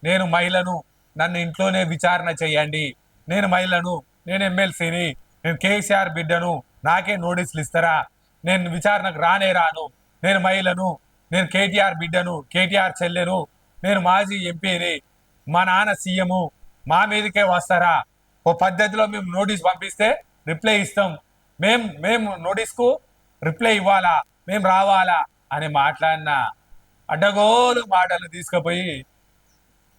నేను మహిళను, నన్ను ఇంట్లోనే విచారణ చేయండి. నేను మహిళను, నేను ఎమ్మెల్సీని, నేను కేసీఆర్ బిడ్డను, నాకే నోటీసులు ఇస్తారా? నేను విచారణకు రానే రాను. నేను మహిళను, నేను కేటీఆర్ బిడ్డను, కేటీఆర్ చెల్లెను, నేను మాజీ ఎంపీని, మా నాన్న సీఎము, మా మీదకే వస్తారా? ఓ పద్ధతిలో మేము నోటీస్ పంపిస్తే రిప్లై ఇస్తాం. మేము నోటీస్కు రిప్లై ఇవ్వాలా, మేము రావాలా అని మాట్లాడిన అడ్డగోలు మాటలు తీసుకుపోయి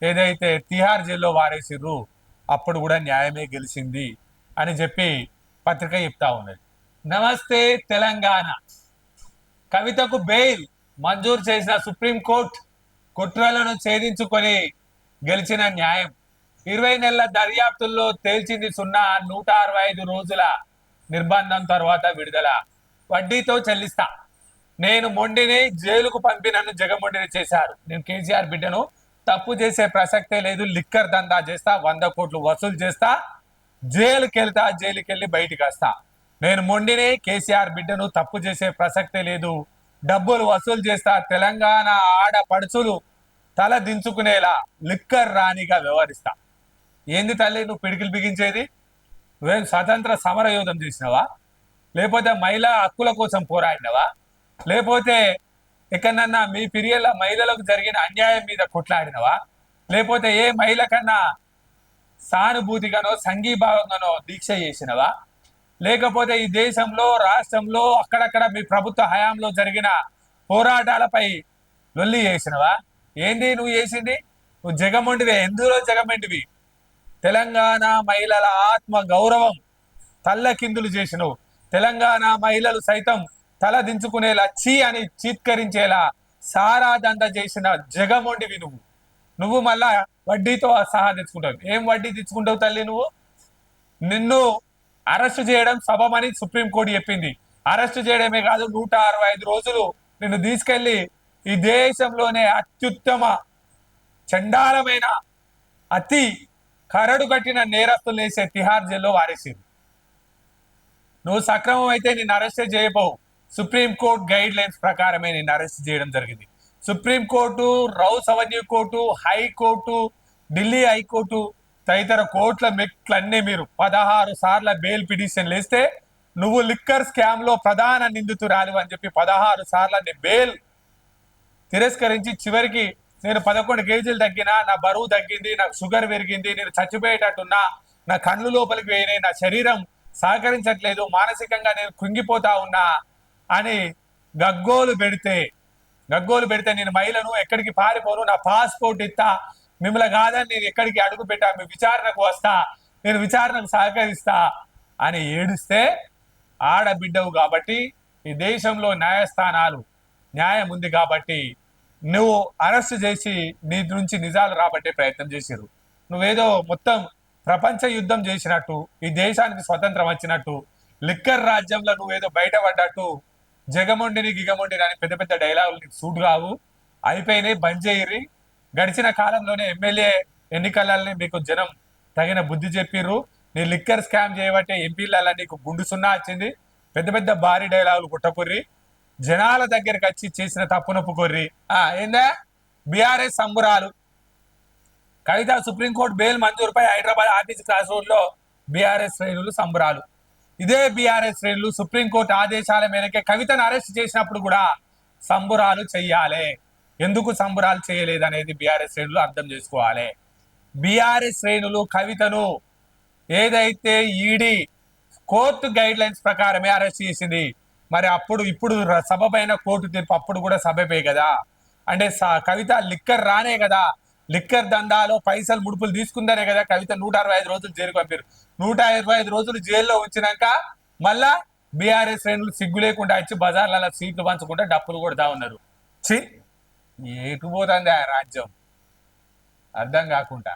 ఏదైతే తిహార్ జైల్లో వారేసిర్రు, అప్పుడు కూడా న్యాయమే గెలిచింది అని చెప్పి పత్రిక చెప్తా ఉన్నది. నమస్తే తెలంగాణ. కవితకు బెయిల్ మంజూరు చేసిన సుప్రీంకోర్టు కుట్రలను ఛేదించుకొని గెలిచిన న్యాయం. 20 నెలల దర్యాప్తుల్లో తేల్చింది సున్నా. 165 రోజుల నిర్బంధం తర్వాత విడుదల. వడ్డీతో చెల్లిస్తా. నేను మొండిని, జైలుకు పంపి నన్ను జగమొండిని చేశారు. నేను కేసీఆర్ బిడ్డను, తప్పు చేసే ప్రసక్తే లేదు. లిక్కర్ దందా చేస్తా, 100 కోట్లు వసూలు చేస్తా, జైలుకి వెళ్తా, జైలుకి వెళ్ళి బయటికి వస్తా. నేను మొండిని, కేసీఆర్ బిడ్డను, తప్పు చేసే ప్రసక్తే లేదు. డబ్బులు వసూలు చేస్తా. తెలంగాణ ఆడపడుచులు తల దించుకునేలా లిక్కర్ రాణిగా వ్యవహరిస్తా. ఏంది తల్లి నువ్వు పిడికిలు బిగించేది? నువ్వేం స్వతంత్ర సమరయోధం చేసినవా? లేకపోతే మహిళా హక్కుల కోసం పోరాడినవా? లేకపోతే ఎక్కడన్నా మీ పిరియల మహిళలకు జరిగిన అన్యాయం మీద కొట్లాడినవా? లేకపోతే ఏ మహిళ కన్నా సానుభూతిగానో సంఘీభావంగానో దీక్ష చేసినవా? లేకపోతే ఈ దేశంలో, రాష్ట్రంలో అక్కడక్కడ మీ ప్రభుత్వ హయాంలో జరిగిన పోరాటాలపై లొల్లి చేసినవా? ఏంది నువ్వు చేసింది? నువ్వు జగమొండివే. ఎందులో జగమొండివి? తెలంగాణ మహిళల ఆత్మ గౌరవం తల్లకిందులు చేసినవు. తెలంగాణ మహిళలు సైతం తల దించుకునేలా చీ అని చీత్కరించేలా సారా దంద చేసిన జగమొండివి నువ్వు మళ్ళా వడ్డీతో సహా తెచ్చుకుంటావు. ఏం వడ్డీ తెచ్చుకుంటావు తల్లి నువ్వు? నిన్ను అరెస్టు చేయడం సబమని సుప్రీంకోర్టు చెప్పింది. అరెస్టు చేయడమే కాదు, 165 రోజులు నిన్ను తీసుకెళ్లి ఈ దేశంలోనే అత్యుత్తమ చండాలమైన, అతి కరడు కట్టిన నేరస్తులు వేసే తిహార్ జైల్లో వారేసింది. నువ్వు సక్రమం అయితే నిన్ను అరెస్ట్ చేయబోవు. సుప్రీంకోర్టు గైడ్ లైన్స్ ప్రకారమే నిన్ను అరెస్ట్ చేయడం జరిగింది. Supreme court, rows avenue court, high court, Delhi high court తదితర కోర్టుల మెట్లన్నీ మీరు 16 సార్ల బెయిల్ పిటిషన్లు వేస్తే నువ్వు లిక్కర్ స్కామ్ లో ప్రధాన నిందితురాలు అని చెప్పి 16 సార్ల బెయిల్ తిరస్కరించి చివరికి నేను 11 కేజీలు తగ్గినా, నా బరువు తగ్గింది, నాకు షుగర్ పెరిగింది, నేను చచ్చిపోయేటట్టున్నా, నా కళ్ళు లోపలికి వేయినాయి, నా శరీరం సహకరించట్లేదు, మానసికంగా నేను కృంగిపోతా ఉన్నా అని గగ్గోలు పెడితే నేను మహిళను ఎక్కడికి పారిపోను, నా పాస్పోర్ట్ ఇస్తా, మిమ్మల్ని కాదని నేను ఎక్కడికి అడుగు పెట్టా, మీ విచారణకు వస్తా, నేను విచారణకు సహకరిస్తా అని ఏడుస్తే ఆడబిడ్డవు కాబట్టి ఈ దేశంలో న్యాయస్థానాలు న్యాయం ఉంది కాబట్టి నువ్వు అరెస్ట్ చేసి నీ నుంచి నిజాలు రాబట్టే ప్రయత్నం చేసిర్రు. నువ్వేదో మొత్తం ప్రపంచ యుద్ధం చేసినట్టు, ఈ దేశానికి స్వతంత్రం వచ్చినట్టు, లిక్కర్ రాజ్యంలో నువ్వేదో బయటపడ్డట్టు జగమొండిని గిగమొండిని అని పెద్ద పెద్ద డైలాగులు నీకు సూట్ కావు, అయిపోయినాయి, బంద్ చేయరి. గడిచిన కాలంలోనే ఎమ్మెల్యే ఎన్నికలని మీకు జనం తగిన బుద్ధి చెప్పిర్రు. నీ లిక్కర్ స్కామ్ చేయబట్టే ఎంపీల నీకు గుండు సున్నా వచ్చింది. పెద్ద పెద్ద భారీ డైలాగులు కుట్టకుర్రి, జనాల దగ్గరికి వచ్చి చేసిన తప్పునొప్పుకొర్రి. ఏందా బీఆర్ఎస్ సంబురాలు. కవిత సుప్రీంకోర్టు బెయిల్ మంజూరుపై హైదరాబాద్ ఆర్టీసీ క్రాస్ రోడ్ లో బీఆర్ఎస్ శ్రేణులు సంబరాలు. ఇదే బీఆర్ఎస్ శ్రేణులు సుప్రీంకోర్టు ఆదేశాల మేరకే కవితను అరెస్ట్ చేసినప్పుడు కూడా సంబురాలు చెయ్యాలి. ఎందుకు సంబురాలు చేయలేదు అనేది బీఆర్ఎస్ శ్రేణులు అర్థం చేసుకోవాలి. బీఆర్ఎస్ శ్రేణులు కవితను ఏదైతే ఈడీ కోర్టు గైడ్ లైన్స్ ప్రకారమే అరెస్ట్ చేసింది, మరి ఇప్పుడు సభ పైన కోర్టు తీర్పు అప్పుడు కూడా సభపే కదా. అంటే కవిత లిక్కర్ రానే కదా, లిక్కర్ దందాలో పైసలు ముడుపులు తీసుకుందనే కదా కవిత 165 రోజులు జైలుకు పంపారు. 125 రోజులు జైల్లో ఉంచినాక మళ్ళా బీఆర్ఎస్ శ్రేణులు సిగ్గు లేకుండా వచ్చి బజార్లలో సీట్లు పంచకుండా డప్పులు కొడతా ఉన్నారు. చి ఎటు పోతుంది ఆ రాజ్యం అర్థం కాకుండా.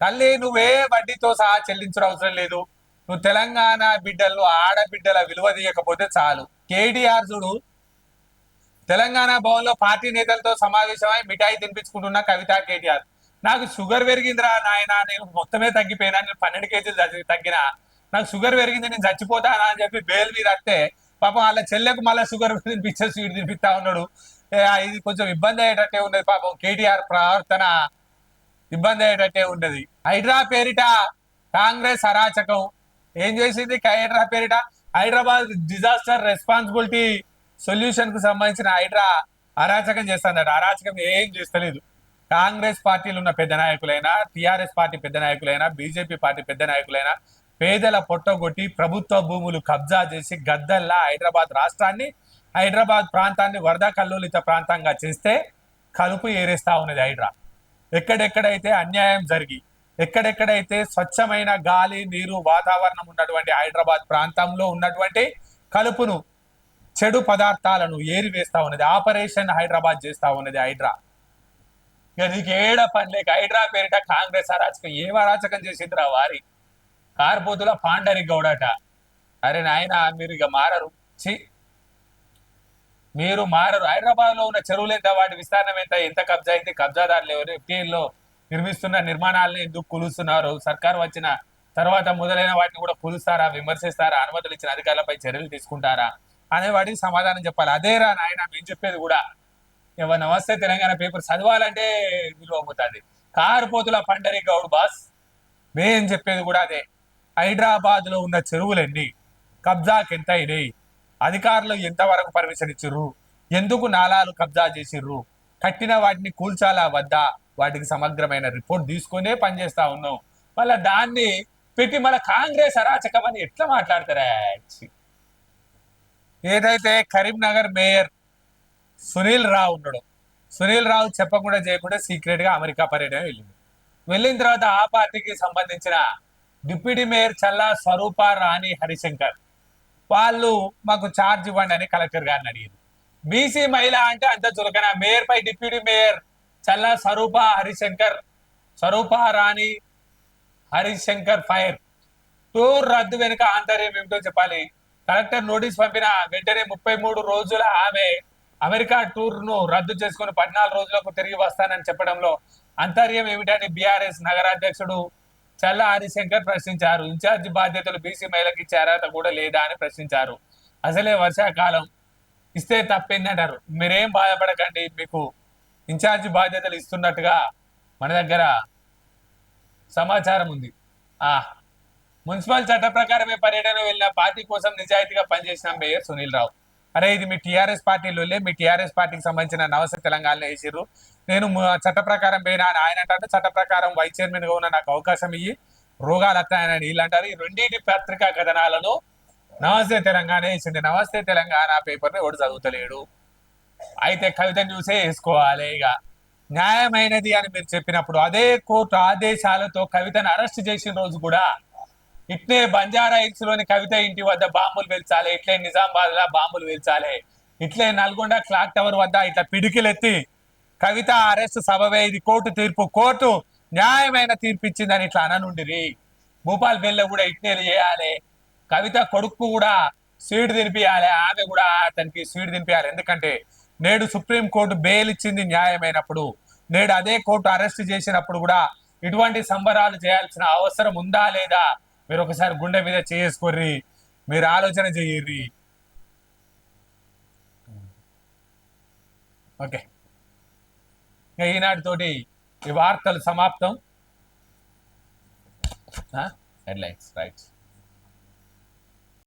తల్లి నువ్వే వడ్డీతో సహా చెల్లించడం అవసరం లేదు. నువ్వు తెలంగాణ బిడ్డలు ఆడబిడ్డల విలువ తీయకపోతే చాలు. కేటీఆర్ చూడు తెలంగాణ భవన్ లో పార్టీ నేతలతో సమావేశమై మిఠాయి తినిపించుకుంటున్న కవిత కేటీఆర్, నాకు షుగర్ పెరిగిందిరా నాయన, నేను మొత్తమే తగ్గిపోయినా, నేను 12 కేజీలు తగ్గినా, నాకు షుగర్ పెరిగింది, నేను చచ్చిపోతానా అని చెప్పి బెయిల్ మీద వస్తే పాపం వాళ్ళ చెల్లెకు మళ్ళీ షుగర్ తినిపించే స్వీట్ తినిపిస్తా ఉన్నాడు. ఇది కొంచెం ఇబ్బంది అయ్యేటట్టే ఉన్నది. పాపం కేటీఆర్ ప్రవర్తన ఇబ్బంది అయ్యేటట్టే ఉన్నది. హైడ్రా పేరిట కాంగ్రెస్ అరాచకం ఏం చేసింది? హైడ్రా పేరిట హైదరాబాద్ డిజాస్టర్ రెస్పాన్సిబిలిటీ సొల్యూషన్ కు సంబంధించిన హైడ్రా అరాచకం చేస్తాడట. అరాచకం ఏం చేస్తలేదు. కాంగ్రెస్ పార్టీలు ఉన్న పెద్ద నాయకులైనా, టిఆర్ఎస్ పార్టీ పెద్ద నాయకులైనా, బీజేపీ పార్టీ పెద్ద నాయకులైనా పేదల పొట్టగొట్టి ప్రభుత్వ భూములు కబ్జా చేసి గద్దల్లా హైదరాబాద్ రాష్ట్రాన్ని, హైదరాబాద్ ప్రాంతాన్ని వరద కల్లోలిత ప్రాంతంగా చేస్తే కలుపు ఏరేస్తా ఉన్నది హైడ్రా. ఎక్కడెక్కడైతే అన్యాయం జరిగి, ఎక్కడెక్కడైతే స్వచ్ఛమైన గాలి, నీరు, వాతావరణం ఉన్నటువంటి హైదరాబాద్ ప్రాంతంలో ఉన్నటువంటి కలుపును, చెడు పదార్థాలను ఏరివేస్తా ఉన్నది. ఆపరేషన్ హైదరాబాద్ చేస్తా ఉన్నది హైడ్రా. ఇక నీకు ఏడ పని లేక హైడ్రా పేరిట కాంగ్రెస్ అరాచకం ఏం అరాచకం చేసిందిరా వారి కార్బోతుల పాండరి గౌడట. అరే నాయన మీరు ఇక మారరు, మీరు మారరు. హైదరాబాద్ లో ఉన్న చెరువులు ఎంత, వాటి విస్తీర్ణం ఎంత, ఎంత కబ్జా అయింది, కబ్జాదారులు ఎవరు, ఎఫ్టీఎల్లో నిర్మిస్తున్న నిర్మాణాలను ఎందుకు కూలుస్తున్నారు, సర్కారు వచ్చిన తర్వాత మొదలైన వాటిని కూడా కూలుస్తారా, విమర్శిస్తారా, అనుమతులు ఇచ్చిన అధికారులపై చర్యలు తీసుకుంటారా అనే వాటికి సమాధానం చెప్పాలి. అదేరా నాయన మేము చెప్పేది కూడా. ఎవరు నమస్తే తెలంగాణ పేపర్ చదవాలంటే విలువ అవుతుంది. కార్పోతుల పండరి గౌడ్ బాస్ మేం చెప్పేది కూడా అదే. హైదరాబాద్ లో ఉన్న చెరువులన్నీ కబ్జాకి ఎంత అయినాయి, అధికారులు ఎంతవరకు పర్మిషన్ ఇచ్చిర్రు, ఎందుకు నాలాలు కబ్జా చేసిర్రు, కట్టిన వాటిని కూల్చాలా వద్దా, వాటికి సమగ్రమైన రిపోర్ట్ తీసుకునే పనిచేస్తా ఉన్నాం. మళ్ళీ దాన్ని పెట్టి మళ్ళీ కాంగ్రెస్ అరాచకం అని ఎట్లా మాట్లాడతారా? ఏదైతే కరీంనగర్ మేయర్ సునీల్ రావు ఉన్నాడు, సునీల్ రావు చెప్పకుండా చేయకుండా సీక్రెట్ గా అమెరికా పర్యటన వెళ్ళిన తర్వాత ఆ పార్టీకి సంబంధించిన డిప్యూటీ మేయర్ చల్లా స్వరూప రాణి హరిశంకర్ వాళ్ళు మాకు ఛార్జ్ ఇవ్వండి అని కలెక్టర్ గారిని అడిగారు. బీసీ మహిళ అంటే అంత చులకన. మేయర్ పై డిప్యూటీ మేయర్ చల్లా స్వరూప రాణి హరిశంకర్ ఫైర్. టూర్ రద్దు వెనుక ఆంతర్యం ఏమిటో చెప్పాలి. కలెక్టర్ నోటీస్ పంపిన వెంటనే 33 రోజుల ఆమె అమెరికా టూర్ ను రద్దు చేసుకుని 14 రోజులకు తిరిగి వస్తానని చెప్పడంలో అంతర్యం ఏమిటని బీఆర్ఎస్ నగరాధ్యక్షుడు చల్లా హరిశంకర్ ప్రశ్నించారు. ఇన్ఛార్జి బాధ్యతలు బీసీ మహిళకి ఇచ్చే అర్హత కూడా లేదా అని ప్రశ్నించారు. అసలే వర్షాకాలం ఇస్తే తప్పింది అంటారు. మీరేం బాధపడకండి, మీకు ఇన్ఛార్జి బాధ్యతలు ఇస్తున్నట్టుగా మన దగ్గర సమాచారం ఉంది. ఆ మున్సిపల్ చట్ట ప్రకారమే పర్యటన వెళ్ళిన పార్టీ కోసం నిజాయితీగా పనిచేసిన మేయర్ సునీల్ రావు. అరే ఇది మీ టీఆర్ఎస్ పార్టీలోనే, మీ టీఆర్ఎస్ పార్టీకి సంబంధించిన నవస తెలంగాణలో వేసిర్రు. నేను చట్ట ప్రకారం పోయినా అని ఆయన అంటారు. చట్ట ప్రకారం వైస్ చైర్మన్ గా ఉన్న నాకు అవకాశం ఇయ్యి, రోగాలు వస్తాయని వీళ్ళు అంటారు. ఈ రెండింటి పత్రికా కథనాలను నమస్తే తెలంగాణ వేసింది. నమస్తే తెలంగాణ పేపర్ని ఎవడు చదువుతలేడు. అయితే కవిత న్యూసే వేసుకోవాలి. ఇక న్యాయమైనది అని మీరు చెప్పినప్పుడు అదే కోర్టు ఆదేశాలతో కవితను అరెస్ట్ చేసిన రోజు కూడా ఇట్లే బంజారా హిల్స్ లోని కవిత ఇంటి వద్ద బాంబులు పేల్చాలి, ఇట్లే నిజామాబాద్ లా బాంబులు పేల్చాలి, ఇట్లే నల్గొండ క్లాక్ టవర్ వద్ద ఇట్లా పిడికిలెత్తి కవిత అరెస్ట్ సబబే, ఇది కోర్టు తీర్పు, కోర్టు న్యాయమైన తీర్పు ఇచ్చిందని ఇట్లా అననుండిరి. భూపాల్ బెల్ల కూడా ఇట్లే చేయాలి. కవిత కొడుకు కూడా స్వీట్ తినిపియాలి, ఆమె కూడా అతనికి స్వీట్ తినిపించాలి. ఎందుకంటే నేడు సుప్రీం కోర్టు బెయిల్ ఇచ్చింది న్యాయమైనప్పుడు, నేడు అదే కోర్టు అరెస్ట్ చేసినప్పుడు కూడా ఇటువంటి సంబరాలు చేయాల్సిన అవసరం ఉందా లేదా? మీరు ఒకసారి గుండె మీద చేసుకోర్రి, మీరు ఆలోచన చెయ్యర్రి. ఓకే, ఈనాటితోటి ఈ వార్తలు సమాప్తం. Headlines right.